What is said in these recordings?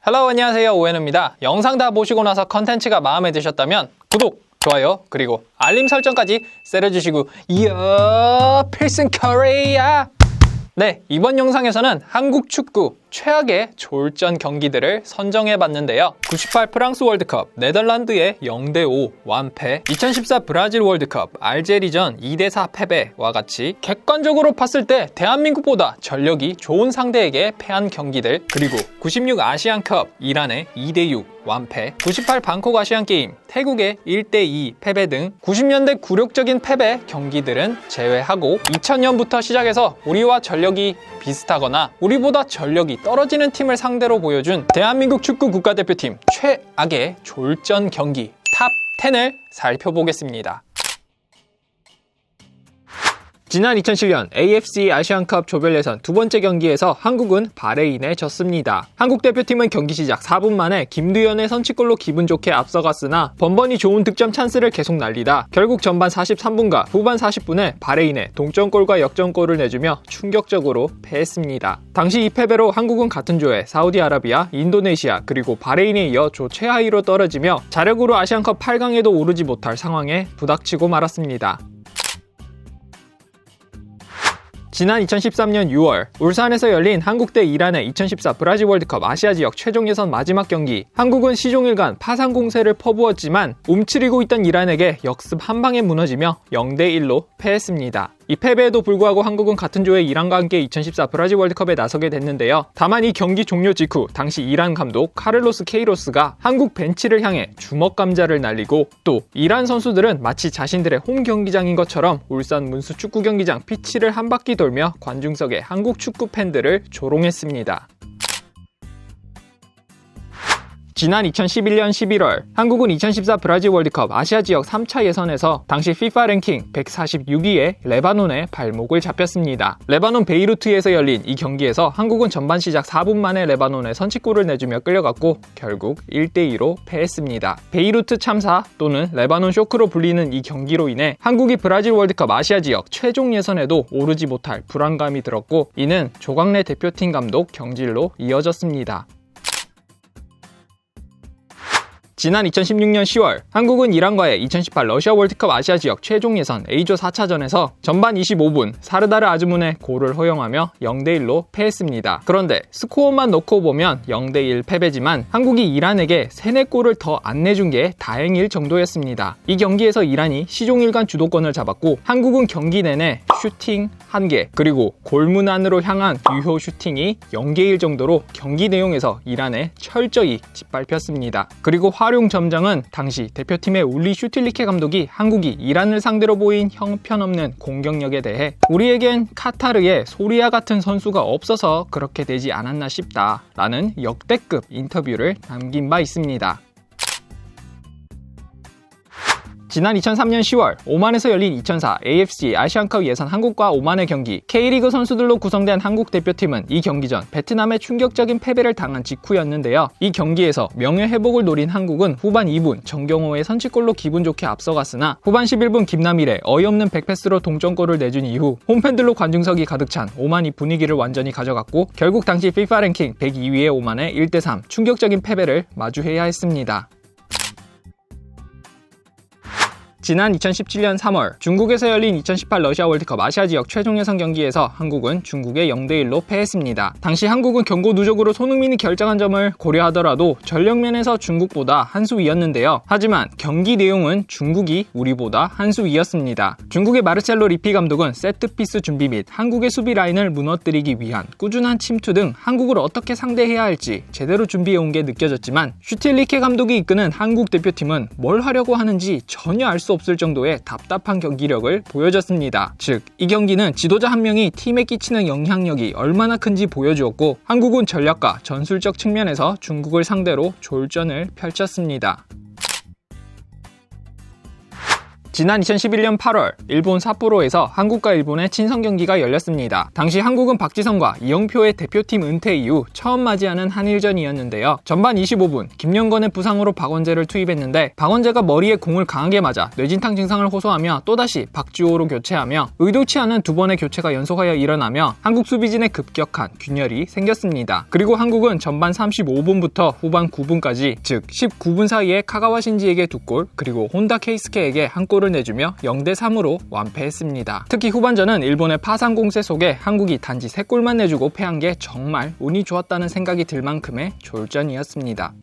헬로 안녕하세요, 오해누입니다. 영상 다 보시고 나서 컨텐츠가 마음에 드셨다면 구독, 좋아요, 그리고 알림 설정까지 때려주시고 필승 코리아! 네, 이번 영상에서는 한국 축구 최악의 졸전 경기들을 선정해봤는데요. 98 프랑스 월드컵 네덜란드의 0대5 완패, 2014 브라질 월드컵 알제리전 2대4 패배와 같이 객관적으로 봤을 때 대한민국보다 전력이 좋은 상대에게 패한 경기들, 그리고 96 아시안컵 이란의 2대6 완패, 98 방콕 아시안게임 태국의 1대2 패배 등 90년대 굴욕적인 패배 경기들은 제외하고 2000년부터 시작해서 우리와 전력이 비슷하거나 우리보다 전력이 떨어지는 팀을 상대로 보여준 대한민국 축구 국가대표팀 최악의 졸전 경기 탑 10을 살펴보겠습니다. 지난 2007년 AFC 아시안컵 조별 예선 두 번째 경기에서 한국은 바레인에 졌습니다. 한국 대표팀은 경기 시작 4분 만에 김두현의 선취골로 기분 좋게 앞서갔으나 번번이 좋은 득점 찬스를 계속 날리다 결국 전반 43분과 후반 40분에 바레인에 동점골과 역전골을 내주며 충격적으로 패했습니다. 당시 이 패배로 한국은 같은 조에 사우디아라비아, 인도네시아 그리고 바레인에 이어 조 최하위로 떨어지며 자력으로 아시안컵 8강에도 오르지 못할 상황에 부닥치고 말았습니다. 지난 2013년 6월 울산에서 열린 한국 대 이란의 2014 브라질 월드컵 아시아 지역 최종 예선 마지막 경기, 한국은 시종일관 파상 공세를 퍼부었지만 움츠리고 있던 이란에게 역습 한 방에 무너지며 0대1로 패했습니다. 이 패배에도 불구하고 한국은 같은 조의 이란과 함께 2014 브라질 월드컵에 나서게 됐는데요. 다만 이 경기 종료 직후 당시 이란 감독 카를로스 케이로스가 한국 벤치를 향해 주먹 감자를 날리고 또 이란 선수들은 마치 자신들의 홈 경기장인 것처럼 울산 문수 축구 경기장 피치를 한 바퀴 돌며 관중석에 한국 축구 팬들을 조롱했습니다. 지난 2011년 11월 한국은 2014 브라질 월드컵 아시아 지역 3차 예선에서 당시 FIFA 랭킹 146위의 레바논에 발목을 잡혔습니다. 레바논 베이루트에서 열린 이 경기에서 한국은 전반 시작 4분 만에 레바논에 선취골을 내주며 끌려갔고 결국 1대2로 패했습니다. 베이루트 참사 또는 레바논 쇼크로 불리는 이 경기로 인해 한국이 브라질 월드컵 아시아 지역 최종 예선에도 오르지 못할 불안감이 들었고 이는 조광래 대표팀 감독 경질로 이어졌습니다. 지난 2016년 10월 한국은 이란과의 2018 러시아 월드컵 아시아 지역 최종 예선 A조 4차전에서 전반 25분 사르다르 아즈문의 골을 허용하며 0대1로 패했습니다. 그런데 스코어만 놓고 보면 0대1 패배지만 한국이 이란에게 3-4골을 더 안 내준 게 다행일 정도였습니다. 이 경기에서 이란이 시종일관 주도권을 잡았고 한국은 경기 내내 슈팅 1개 그리고 골문 안으로 향한 유효 슈팅이 0개일 정도로 경기 내용에서 이란에 철저히 짓밟혔습니다. 그리고 활용 점정은 당시 대표팀의 울리 슈틸리케 감독이 한국이 이란을 상대로 보인 형편없는 공격력에 대해 우리에겐 카타르에 소리아 같은 선수가 없어서 그렇게 되지 않았나 싶다 라는 역대급 인터뷰를 남긴 바 있습니다. 지난 2003년 10월 오만에서 열린 2004 AFC 아시안컵 예선 한국과 오만의 경기, K리그 선수들로 구성된 한국 대표팀은 이 경기 전 베트남에 충격적인 패배를 당한 직후였는데요. 이 경기에서 명예회복을 노린 한국은 후반 2분 정경호의 선취골로 기분 좋게 앞서갔으나 후반 11분 김남일의 어이없는 백패스로 동점골을 내준 이후 홈팬들로 관중석이 가득 찬 오만이 분위기를 완전히 가져갔고 결국 당시 FIFA 랭킹 102위의 오만의 1대3 충격적인 패배를 마주해야 했습니다. 지난 2017년 3월 중국에서 열린 2018 러시아 월드컵 아시아 지역 최종 예선 경기에서 한국은 중국에 0대1로 패했습니다. 당시 한국은 경고 누적으로 손흥민이 결정한 점을 고려하더라도 전력면에서 중국보다 한 수 위였는데요. 하지만 경기 내용은 중국이 우리보다 한 수 위였습니다. 중국의 마르첼로 리피 감독은 세트피스 준비 및 한국의 수비 라인을 무너뜨리기 위한 꾸준한 침투 등 한국을 어떻게 상대해야 할지 제대로 준비해온 게 느껴졌지만 슈틸리케 감독이 이끄는 한국 대표팀은 뭘 하려고 하는지 전혀 알 수 없을 정도의 답답한 경기력을 보여줬습니다. 즉, 이 경기는 지도자 한 명이 팀에 끼치는 영향력이 얼마나 큰지 보여주었고 한국은 전략과 전술적 측면에서 중국을 상대로 졸전을 펼쳤습니다. 지난 2011년 8월 일본 삿포로에서 한국과 일본의 친선 경기가 열렸습니다. 당시 한국은 박지성과 이영표의 대표팀 은퇴 이후 처음 맞이하는 한일전이었는데요. 전반 25분 김영건의 부상으로 박원재를 투입했는데 박원재가 머리에 공을 강하게 맞아 뇌진탕 증상을 호소하며 또다시 박주호로 교체하며 의도치 않은 두 번의 교체가 연속하여 일어나며 한국 수비진의 급격한 균열이 생겼습니다. 그리고 한국은 전반 35분부터 후반 9분까지 즉 19분 사이에 카가와 신지에게 2골 그리고 혼다 케이스케에게 한 골을 내주며 0대3으로 완패했습니다. 특히 후반전은 일본의 파상 공세 속에 한국이 단지 3골만 내주고 패한 게 정말 운이 좋았다는 생각이 들 만큼의 졸전이었습니다.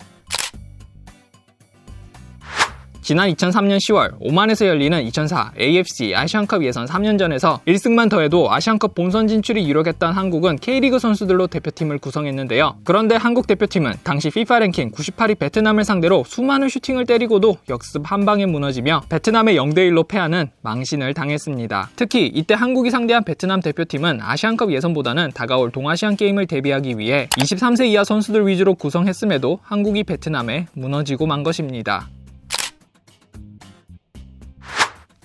지난 2003년 10월 오만에서 열리는 2004 AFC 아시안컵 예선 3년전에서 1승만 더해도 아시안컵 본선 진출이 유력했던 한국은 K리그 선수들로 대표팀을 구성했는데요. 그런데 한국 대표팀은 당시 FIFA 랭킹 98위 베트남을 상대로 수많은 슈팅을 때리고도 역습 한 방에 무너지며 베트남에 0대1로 패하는 망신을 당했습니다. 특히 이때 한국이 상대한 베트남 대표팀은 아시안컵 예선보다는 다가올 동아시안 게임을 대비하기 위해 23세 이하 선수들 위주로 구성했음에도 한국이 베트남에 무너지고 만 것입니다.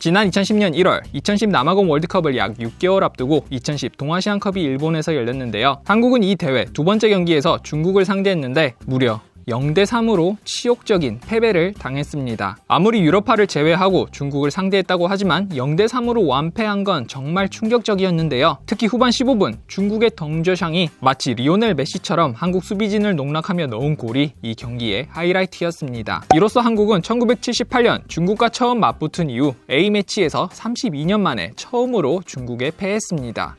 지난 2010년 1월 2010 남아공 월드컵을 약 6개월 앞두고 2010 동아시안컵이 일본에서 열렸는데요. 한국은 이 대회 두 번째 경기에서 중국을 상대했는데 무려 0대3으로 치욕적인 패배를 당했습니다. 아무리 유럽파를 제외하고 중국을 상대했다고 하지만 0대3으로 완패한 건 정말 충격적이었는데요. 특히 후반 15분 중국의 덩저샹이 마치 리오넬 메시처럼 한국 수비진을 농락하며 넣은 골이 이 경기의 하이라이트였습니다. 이로써 한국은 1978년 중국과 처음 맞붙은 이후 A매치에서 32년 만에 처음으로 중국에 패했습니다.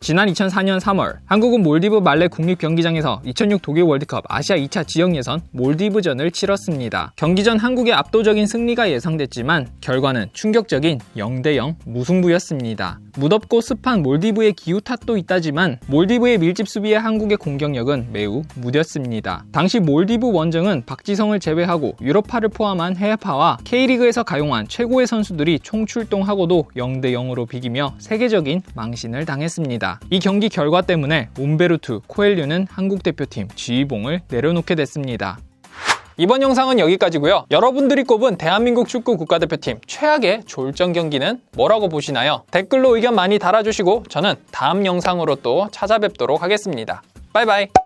지난 2004년 3월 한국은 몰디브 말레 국립경기장에서 2006 독일 월드컵 아시아 2차 지역 예선 몰디브전을 치렀습니다. 경기 전 한국의 압도적인 승리가 예상됐지만 결과는 충격적인 0대0 무승부였습니다. 무덥고 습한 몰디브의 기후 탓도 있다지만 몰디브의 밀집 수비에 한국의 공격력은 매우 무뎠습니다. 당시 몰디브 원정은 박지성을 제외하고 유럽파를 포함한 해외파와 K리그에서 가용한 최고의 선수들이 총출동하고도 0대0으로 비기며 세계적인 망신을 당했습니다. 이 경기 결과 때문에 움베르투 코엘류는 한국 대표팀 지휘봉을 내려놓게 됐습니다. 이번 영상은 여기까지고요. 여러분들이 꼽은 대한민국 축구 국가대표팀 최악의 졸전 경기는 뭐라고 보시나요? 댓글로 의견 많이 달아주시고 저는 다음 영상으로 또 찾아뵙도록 하겠습니다. 바이바이.